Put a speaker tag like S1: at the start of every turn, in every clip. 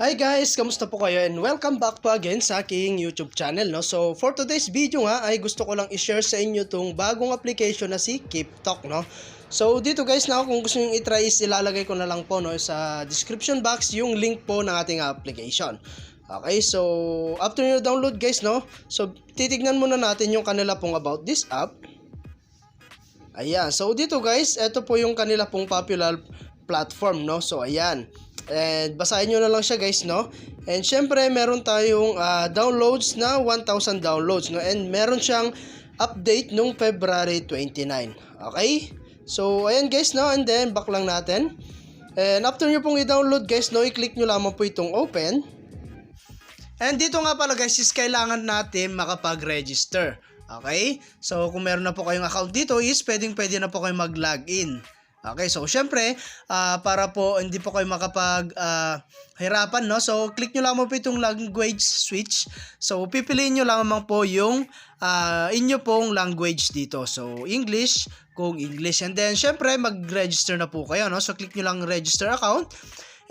S1: Hi guys, kamusta po kayo and welcome back po again sa aking YouTube channel, no? So for today's video nga ay gusto ko lang i-share sa inyo tong bagong application na si KeepTalk, no? So dito guys, na kung gusto niyo i-try is ilalagay ko na lang po, no, sa description box yung link po ng ating application. Okay, so after nyo download guys, no, so titignan muna natin yung kanila pong about this app. Ayan, so dito guys, ito po yung kanila pong popular platform, no? So ayan, and basahin nyo na lang siya guys, no? And syempre meron tayong downloads na 1,000 downloads, no? And meron siyang update nung February 29. Okay, so ayan guys, no? And then back lang natin. And after nyo pong i-download guys, no, i-click nyo lamang po itong open. And dito nga pala guys is kailangan natin makapag-register. Okay? So kung meron na po kayong account dito is pwede na po kayong mag-login. Okay, so syempre, para po hindi po kayo makapag hirapan, no? So click nyo lamang po itong language switch. So pipiliin nyo lamang po yung inyo pong language dito. So English, kung English. And then syempre mag-register na po kayo, no? So click nyo lang register account.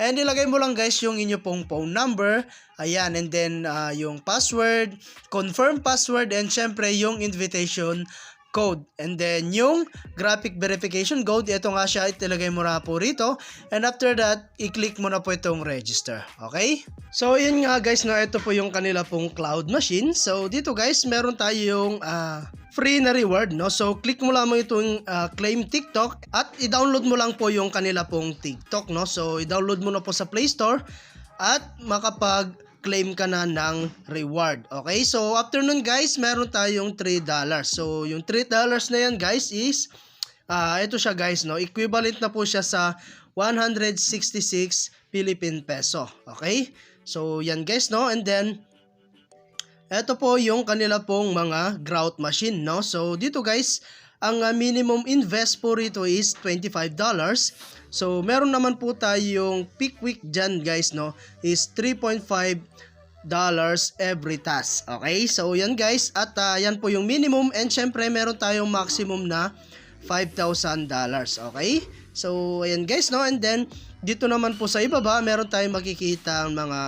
S1: And ilagay mo lang guys yung inyo pong phone number. Ayan, and then yung password, confirm password, and syempre yung invitation code. And then yung graphic verification code, ito nga siya, itilagay mo na po rito. And after that, i-click mo na po itong register. Okay? So yun nga guys, no, ito po yung kanila pong cloud machine. So dito guys, meron tayong free na reward, no? So click mo lamang itong claim TikTok at i-download mo lang po yung kanila pong TikTok, no? So i-download mo na po sa Play Store at makapag-claim ka na ng reward. Okay? So after nun guys, meron tayong $3. So yung $3 na yan guys is ito siya guys, no? Equivalent na po siya sa 166 Philippine peso. Okay? So yan guys, no? And then ito po yung kanila pong mga grout machine, no? So dito guys, ang minimum invest po rito is $25. So meron naman po tayong peak week dyan guys, no, is $3.5 every task. Okay, so yan guys, at yan po yung minimum, and syempre meron tayong maximum na $5,000. Okay, so ayan guys, no, and then dito naman po sa ibaba meron tayong makikita ang mga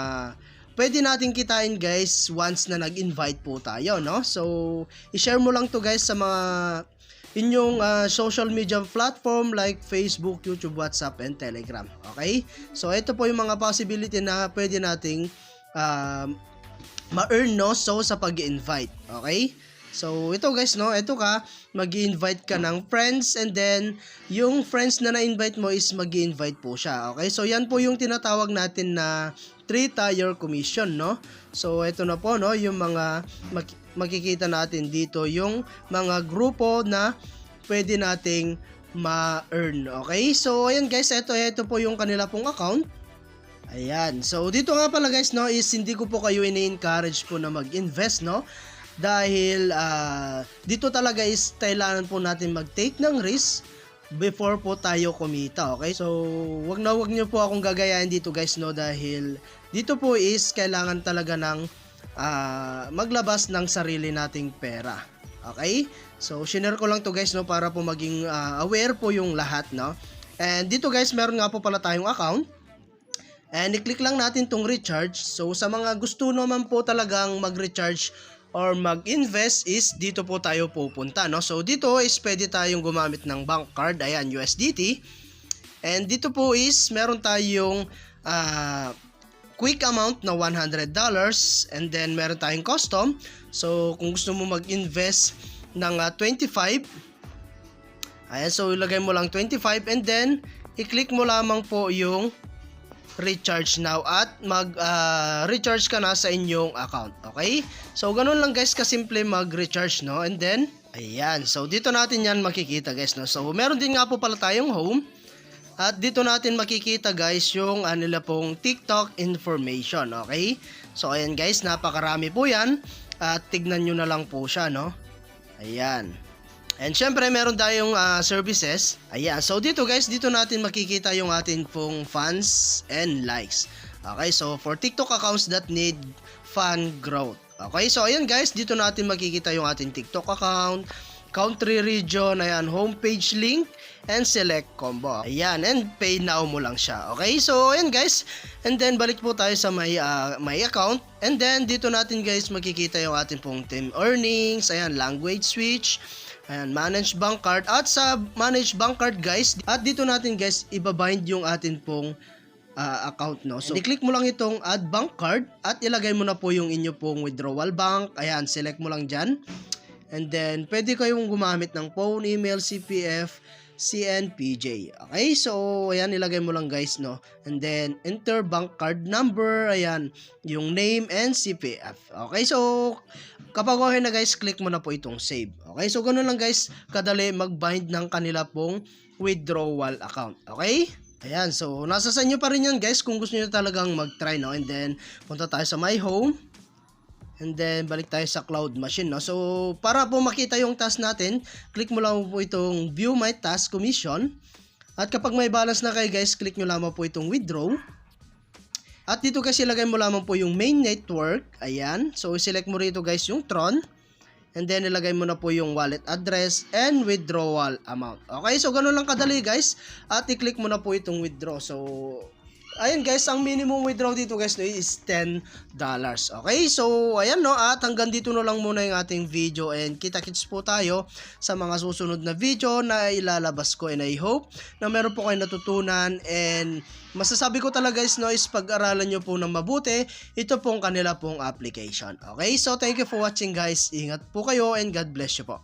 S1: pwede natin kitain guys once na nag-invite po tayo, no? So i-share mo lang to guys sa mga inyong social media platform like Facebook, YouTube, WhatsApp, and Telegram. Okay? So ito po yung mga possibility na pwede nating ma-earn, no? So sa pag-invite. Okay? So ito guys, no, ito ka, mag-i-invite ka ng friends, and then yung friends na na-invite mo is mag-i-invite po siya. Okay? So yan po yung tinatawag natin na 3-tier commission, no? So ito na po, no, yung mga makikita natin dito, yung mga grupo na pwede nating ma-earn. Okay? So ayan guys, ito po yung kanila pong account. Ayan. So dito nga pala guys, no, is hindi ko po kayo ini-encourage po na mag-invest, no? Dahil dito talaga is kailangan po natin mag-take ng risk before po tayo kumita. Okay, so wag niyo po akong gagayahin dito guys, no, dahil dito po is kailangan talaga ng maglabas ng sarili nating pera. Okay, so shinare ko lang to guys, no, para po maging aware po yung lahat, no. And dito guys, meron nga po pala tayong account, and i-click lang natin tong recharge. So sa mga gusto naman po talagang mag-recharge or mag-invest is dito po tayo pupunta, no? So dito is pwede tayong gumamit ng bank card, ayan, USDT. And dito po is meron tayong quick amount na $100, and then meron tayong custom. So kung gusto mo mag-invest ng 25, ayan, so ilagay mo lang 25, and then i-click mo lamang po yung recharge now at mag-recharge ka na sa inyong account. Okay? So ganun lang guys kasimple mag-recharge, no? And then ayan, so dito natin yan makikita guys, no? So meron din nga po pala tayong home, at dito natin makikita guys yung nila pong TikTok information. Okay? So ayan guys, napakarami po yan, at tignan nyo na lang po siya, no? Ayan. And syempre meron tayong services. Ayan, so dito guys, dito natin makikita yung ating pong fans and likes. Okay, so for TikTok accounts that need fan growth. Okay, so ayan guys, dito natin makikita yung ating TikTok account, country, region, ayan, homepage link, and select combo. Ayan, and pay now mo lang siya. Okay, so ayan guys, and then balik po tayo sa my account, and then dito natin guys makikita yung ating pong team earnings, ayan, language switch, ayan, manage bank card, at sa manage bank card guys, at dito natin guys ibabind yung atin pong account, no. So i-click mo lang itong add bank card at ilagay mo na po yung inyo pong withdrawal bank. Ayan, select mo lang dyan. And then pwede kayong gumamit ng phone, email, CPF, CNPJ. Okay, so ayan, ilagay mo lang guys, no. And then enter bank card number, ayan, yung name and CPF. Okay, so kapag okay na guys, click mo na po itong save. Okay, so ganoon lang guys kadali mag-bind ng kanila pong withdrawal account. Okay, ayan, so nasa sa inyo pa rin yan guys kung gusto niyo talagang mag-try, no. And then punta tayo sa my home, and then balik tayo sa cloud machine, no. So para po makita yung task natin, click mo lang po itong view my task commission, at kapag may balance na kayo guys, click nyo lamang po itong withdraw, at dito kasi ilagay mo lamang po yung main network. Ayan, so select mo rito guys yung Tron, and then ilagay mo na po yung wallet address and withdrawal amount. Okay, so ganun lang kadali guys, at i-click mo na po itong withdraw. So ayan guys, ang minimum withdraw dito guys, no, is $10. Okay, so ayan, no, at hanggang dito na lang muna yung ating video, and kita-kits po tayo sa mga susunod na video na ilalabas ko, and I hope na meron po kayo natutunan, and masasabi ko talaga guys, no, is pag-aralan nyo po ng mabuti ito pong kanila pong application. Okay, so thank you for watching guys, ingat po kayo and God bless you po.